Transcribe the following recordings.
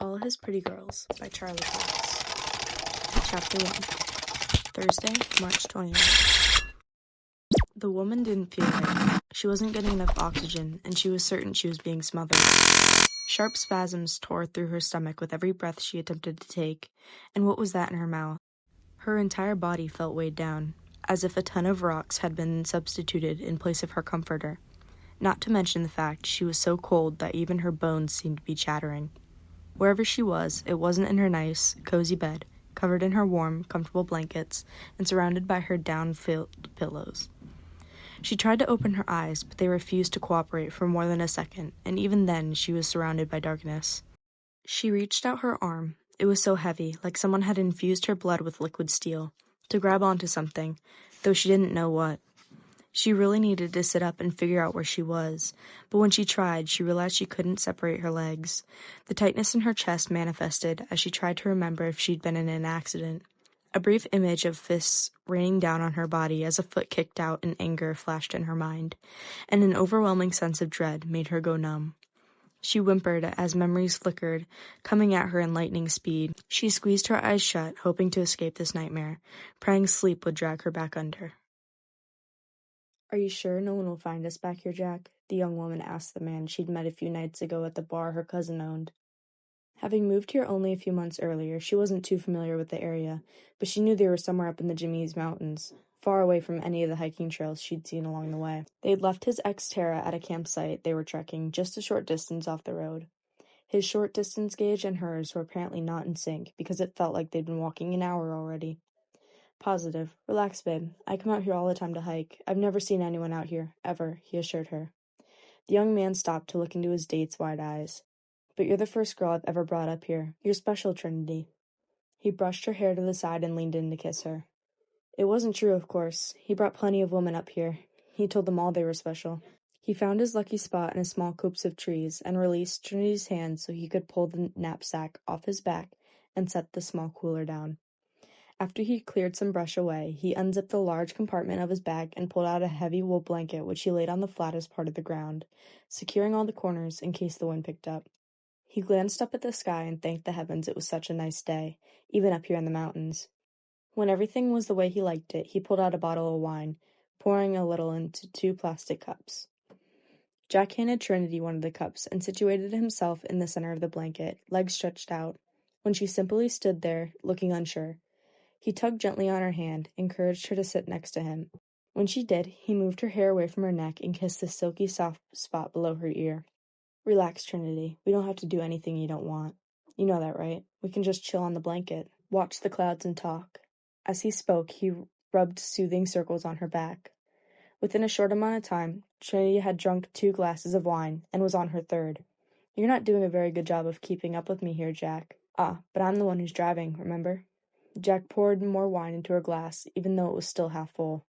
All His Pretty Girls by Charlie Cox. Chapter 1. Thursday, March 20th. The woman didn't feel right. She wasn't getting enough oxygen, and she was certain she was being smothered. Sharp spasms tore through her stomach with every breath she attempted to take, and what was that in her mouth? Her entire body felt weighed down, as if a ton of rocks had been substituted in place of her comforter. Not to mention the fact she was so cold that even her bones seemed to be chattering. Wherever she was, it wasn't in her nice, cozy bed, covered in her warm, comfortable blankets, and surrounded by her down-filled pillows. She tried to open her eyes, but they refused to cooperate for more than a second, and even then she was surrounded by darkness. She reached out her arm. It was so heavy, like someone had infused her blood with liquid steel, to grab onto something, though she didn't know what. She really needed to sit up and figure out where she was, but when she tried, she realized she couldn't separate her legs. The tightness in her chest manifested as she tried to remember if she'd been in an accident. A brief image of fists raining down on her body as a foot kicked out in anger flashed in her mind, and an overwhelming sense of dread made her go numb. She whimpered as memories flickered, coming at her in lightning speed. She squeezed her eyes shut, hoping to escape this nightmare, praying sleep would drag her back under. "Are you sure no one will find us back here, Jack?" the young woman asked the man she'd met a few nights ago at the bar her cousin owned. Having moved here only a few months earlier, she wasn't too familiar with the area, but she knew they were somewhere up in the Jimmy's Mountains, far away from any of the hiking trails she'd seen along the way. They'd left his ex-Terra at a campsite they were trekking just a short distance off the road. His short-distance gauge and hers were apparently not in sync, because it felt like they'd been walking an hour already. "Positive. Relax, babe. I come out here all the time to hike. I've never seen anyone out here, ever," he assured her. The young man stopped to look into his date's wide eyes. "But you're the first girl I've ever brought up here. You're special, Trinity." He brushed her hair to the side and leaned in to kiss her. It wasn't true, of course. He brought plenty of women up here. He told them all they were special. He found his lucky spot in a small copse of trees and released Trinity's hand so he could pull the knapsack off his back and set the small cooler down. After he cleared some brush away, he unzipped the large compartment of his bag and pulled out a heavy wool blanket which he laid on the flattest part of the ground, securing all the corners in case the wind picked up. He glanced up at the sky and thanked the heavens it was such a nice day, even up here in the mountains. When everything was the way he liked it, he pulled out a bottle of wine, pouring a little into 2 plastic cups. Jack handed Trinity one of the cups and situated himself in the center of the blanket, legs stretched out, when she simply stood there, looking unsure. He tugged gently on her hand, encouraged her to sit next to him. When she did, he moved her hair away from her neck and kissed the silky soft spot below her ear. "Relax, Trinity. We don't have to do anything you don't want. You know that, right? We can just chill on the blanket, watch the clouds and talk." As he spoke, he rubbed soothing circles on her back. Within a short amount of time, Trinity had drunk 2 glasses of wine and was on her third. "You're not doing a very good job of keeping up with me here, Jack." "Ah, but I'm the one who's driving, remember?" Jack poured more wine into her glass, even though it was still half full.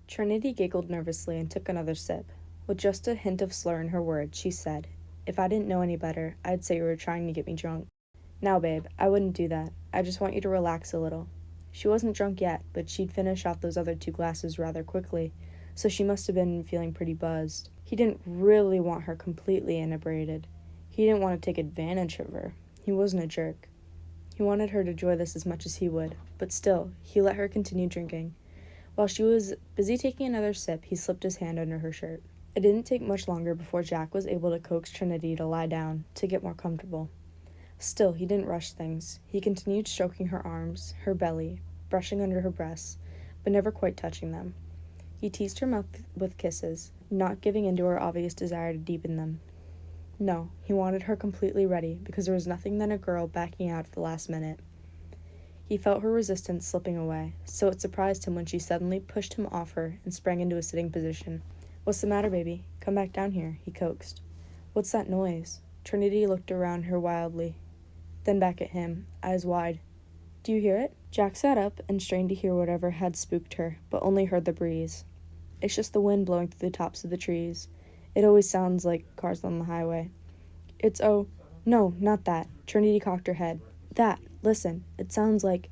Trinity giggled nervously and took another sip. With just a hint of slur in her words, she said, "If I didn't know any better, I'd say you were trying to get me drunk." "Now, babe, I wouldn't do that. I just want you to relax a little." She wasn't drunk yet, but she'd finished off those other 2 glasses rather quickly, so she must have been feeling pretty buzzed. He didn't really want her completely inebriated. He didn't want to take advantage of her. He wasn't a jerk. He wanted her to enjoy this as much as he would, but still, he let her continue drinking. While she was busy taking another sip, he slipped his hand under her shirt. It didn't take much longer before Jack was able to coax Trinity to lie down, to get more comfortable. Still, he didn't rush things. He continued stroking her arms, her belly, brushing under her breasts, but never quite touching them. He teased her mouth with kisses, not giving in to her obvious desire to deepen them. No, he wanted her completely ready, because there was nothing than a girl backing out at the last minute. He felt her resistance slipping away, so it surprised him when she suddenly pushed him off her and sprang into a sitting position. "What's the matter, baby? Come back down here," he coaxed. "What's that noise?" Trinity looked around her wildly, then back at him, eyes wide. "Do you hear it?" Jack sat up and strained to hear whatever had spooked her, but only heard the breeze. "It's just the wind blowing through the tops of the trees. It always sounds like cars on the highway." "Oh, no, not that." Trinity cocked her head. "That, listen, it sounds like,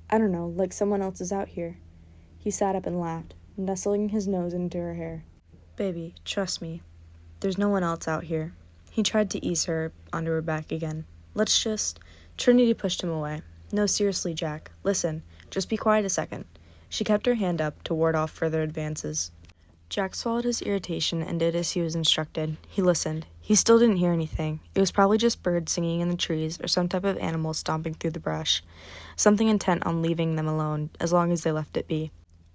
I don't know, like someone else is out here." He sat up and laughed, nestling his nose into her hair. "Baby, trust me. There's no one else out here." He tried to ease her onto her back again. Let's just... Trinity pushed him away. No, seriously, Jack. Listen. Just be quiet a second. She kept her hand up to ward off further advances. Jack swallowed his irritation and did as he was instructed. He listened. He still didn't hear anything. It was probably just birds singing in the trees or some type of animal stomping through the brush. Something intent on leaving them alone, as long as they left it be.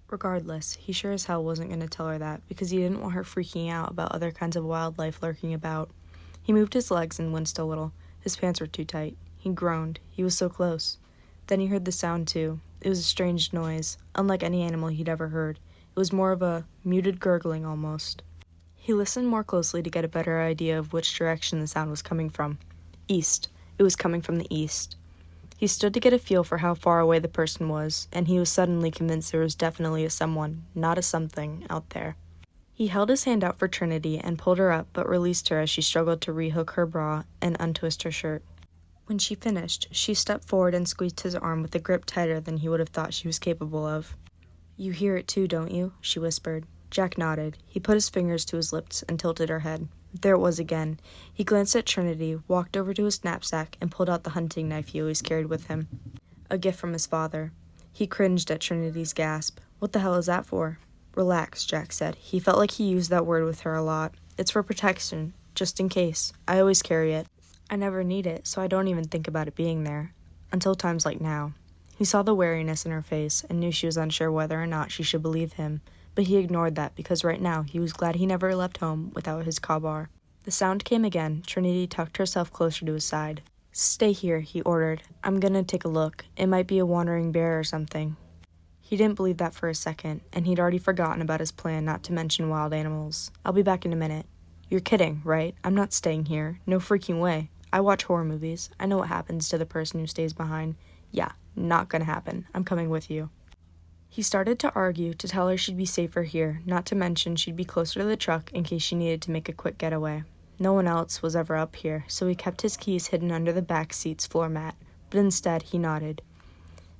Regardless, he sure as hell wasn't going to tell her that, because he didn't want her freaking out about other kinds of wildlife lurking about. He moved his legs and winced a little. His pants were too tight. He groaned. He was so close. Then he heard the sound, too. It was a strange noise, unlike any animal he'd ever heard. It was more of a muted gurgling, almost. He listened more closely to get a better idea of which direction the sound was coming from. East. It was coming from the east. He stood to get a feel for how far away the person was, and he was suddenly convinced there was definitely a someone, not a something, out there. He held his hand out for Trinity and pulled her up, but released her as she struggled to rehook her bra and untwist her shirt. When she finished, she stepped forward and squeezed his arm with a grip tighter than he would have thought she was capable of. "You hear it too, don't you?" she whispered. Jack nodded. He put his fingers to his lips and tilted her head. There it was again. He glanced at Trinity, walked over to his knapsack, and pulled out the hunting knife he always carried with him. A gift from his father. He cringed at Trinity's gasp. "What the hell is that for?" "Relax," Jack said. He felt like he used that word with her a lot. "It's for protection, just in case. I always carry it. I never need it, so I don't even think about it being there. Until times like now." He saw the wariness in her face and knew she was unsure whether or not she should believe him, but he ignored that because right now he was glad he never left home without his kabar. The sound came again. Trinity tucked herself closer to his side. "Stay here," he ordered. "I'm gonna take a look. It might be a wandering bear or something." He didn't believe that for a second, and he'd already forgotten about his plan not to mention wild animals. "I'll be back in a minute." "You're kidding, right? I'm not staying here. No freaking way. I watch horror movies. I know what happens to the person who stays behind. Yeah, not gonna happen. I'm coming with you." He started to argue, to tell her she'd be safer here, not to mention she'd be closer to the truck in case she needed to make a quick getaway. No one else was ever up here, so he kept his keys hidden under the back seat's floor mat, but instead he nodded.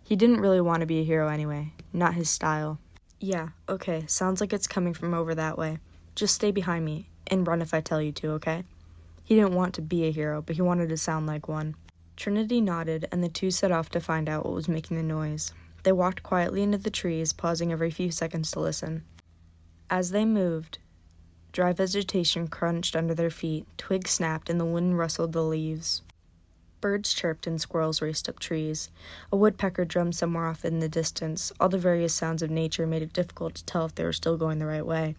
He didn't really want to be a hero anyway, not his style. "Yeah, okay, sounds like it's coming from over that way. Just stay behind me, and run if I tell you to, okay?" He didn't want to be a hero, but he wanted to sound like one. Trinity nodded, and the two set off to find out what was making the noise. They walked quietly into the trees, pausing every few seconds to listen. As they moved, dry vegetation crunched under their feet, twigs snapped, and the wind rustled the leaves. Birds chirped and squirrels raced up trees. A woodpecker drummed somewhere off in the distance. All the various sounds of nature made it difficult to tell if they were still going the right way.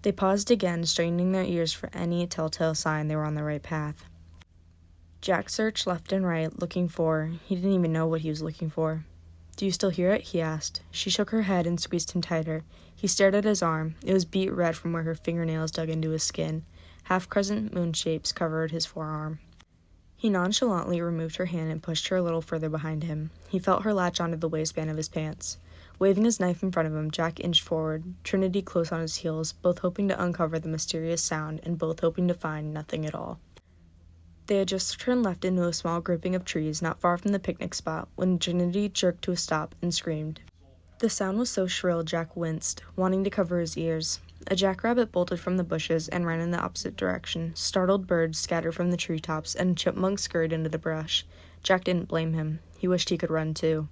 They paused again, straining their ears for any telltale sign they were on the right path. Jack searched left and right, looking for... He didn't even know what he was looking for. "Do you still hear it?" he asked. She shook her head and squeezed him tighter. He stared at his arm. It was beet red from where her fingernails dug into his skin. Half-crescent moon shapes covered his forearm. He nonchalantly removed her hand and pushed her a little further behind him. He felt her latch onto the waistband of his pants. Waving his knife in front of him, Jack inched forward, Trinity close on his heels, both hoping to uncover the mysterious sound and both hoping to find nothing at all. They had just turned left into a small grouping of trees not far from the picnic spot when Trinity jerked to a stop and screamed. The sound was so shrill Jack winced, wanting to cover his ears. A jackrabbit bolted from the bushes and ran in the opposite direction. Startled birds scattered from the treetops, and a chipmunk scurried into the brush. Jack didn't blame him. He wished he could run too.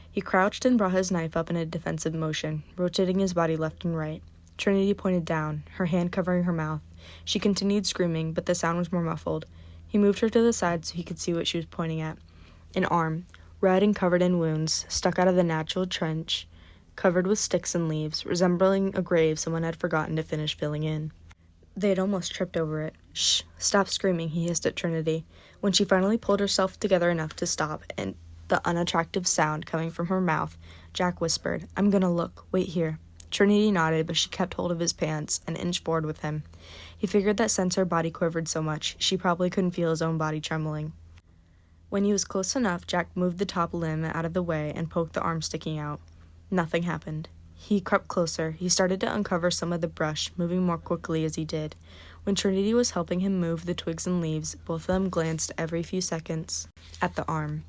He crouched and brought his knife up in a defensive motion, rotating his body left and right. Trinity pointed down, her hand covering her mouth. She continued screaming, but the sound was more muffled. He moved her to the side so he could see what she was pointing at. An arm, red and covered in wounds, stuck out of the natural trench, covered with sticks and leaves, resembling a grave someone had forgotten to finish filling in. They had almost tripped over it. "Shh, stop screaming," he hissed at Trinity. When she finally pulled herself together enough to stop, and the unattractive sound coming from her mouth, Jack whispered, "I'm gonna look. Wait here." Trinity nodded, but she kept hold of his pants and inched forward with him. He figured that since her body quivered so much, she probably couldn't feel his own body trembling. When he was close enough, Jack moved the top limb out of the way and poked the arm sticking out. Nothing happened. He crept closer. He started to uncover some of the brush, moving more quickly as he did. When Trinity was helping him move the twigs and leaves, both of them glanced every few seconds at the arm.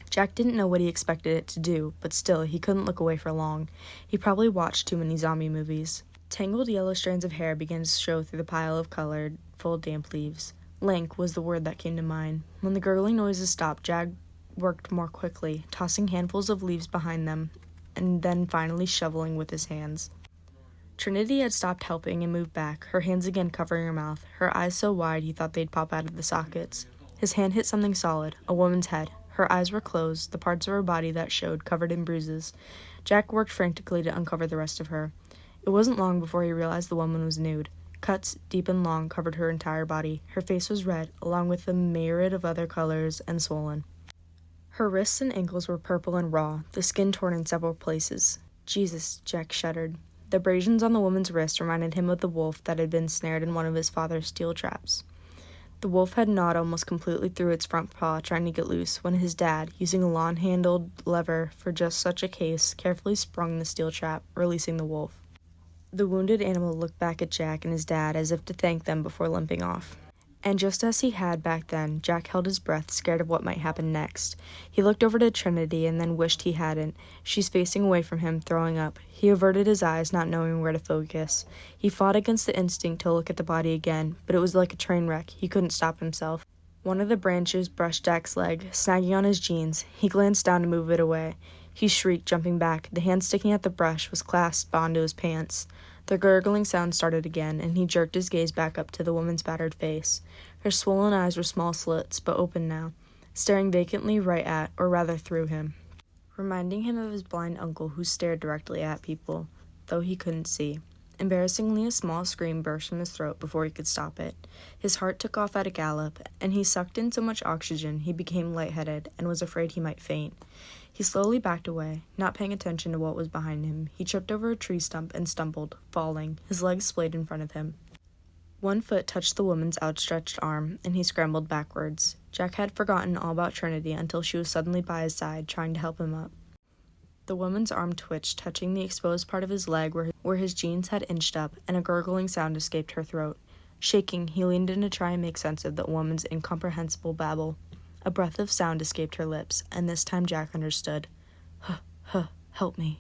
Jack didn't know what he expected it to do, but still, he couldn't look away for long. He probably watched too many zombie movies. Tangled yellow strands of hair began to show through the pile of colored, full damp leaves. Lank was the word that came to mind. When the gurgling noises stopped, Jack worked more quickly, tossing handfuls of leaves behind them, and then finally shoveling with his hands. Trinity had stopped helping and moved back, her hands again covering her mouth, her eyes so wide he thought they'd pop out of the sockets. His hand hit something solid, a woman's head. Her eyes were closed, the parts of her body that showed covered in bruises. Jack worked frantically to uncover the rest of her. It wasn't long before he realized the woman was nude. Cuts, deep and long, covered her entire body. Her face was red, along with a myriad of other colors, and swollen. Her wrists and ankles were purple and raw, the skin torn in several places. Jesus, Jack shuddered. The abrasions on the woman's wrist reminded him of the wolf that had been snared in one of his father's steel traps. The wolf had gnawed almost completely through its front paw trying to get loose when his dad, using a lawn-handled lever for just such a case, carefully sprung the steel trap, releasing the wolf. The wounded animal looked back at Jack and his dad as if to thank them before limping off. And just as he had back then, Jack held his breath, scared of what might happen next. He looked over to Trinity and then wished he hadn't. She's facing away from him, throwing up. He averted his eyes, not knowing where to focus. He fought against the instinct to look at the body again, but it was like a train wreck. He couldn't stop himself. One of the branches brushed Jack's leg, snagging on his jeans. He glanced down to move it away. He shrieked, jumping back. The hand sticking at the brush was clasped onto his pants. The gurgling sound started again, and he jerked his gaze back up to the woman's battered face. Her swollen eyes were small slits, but open now, staring vacantly right at, or rather through him, reminding him of his blind uncle who stared directly at people, though he couldn't see. Embarrassingly, a small scream burst from his throat before he could stop it. His heart took off at a gallop, and he sucked in so much oxygen he became lightheaded and was afraid he might faint. He slowly backed away, not paying attention to what was behind him. He tripped over a tree stump and stumbled, falling, his legs splayed in front of him. One foot touched the woman's outstretched arm, and he scrambled backwards. Jack had forgotten all about Trinity until she was suddenly by his side, trying to help him up. The woman's arm twitched, touching the exposed part of his leg where his jeans had inched up, and a gurgling sound escaped her throat. Shaking, he leaned in to try and make sense of the woman's incomprehensible babble. A breath of sound escaped her lips, and this time Jack understood. Help me.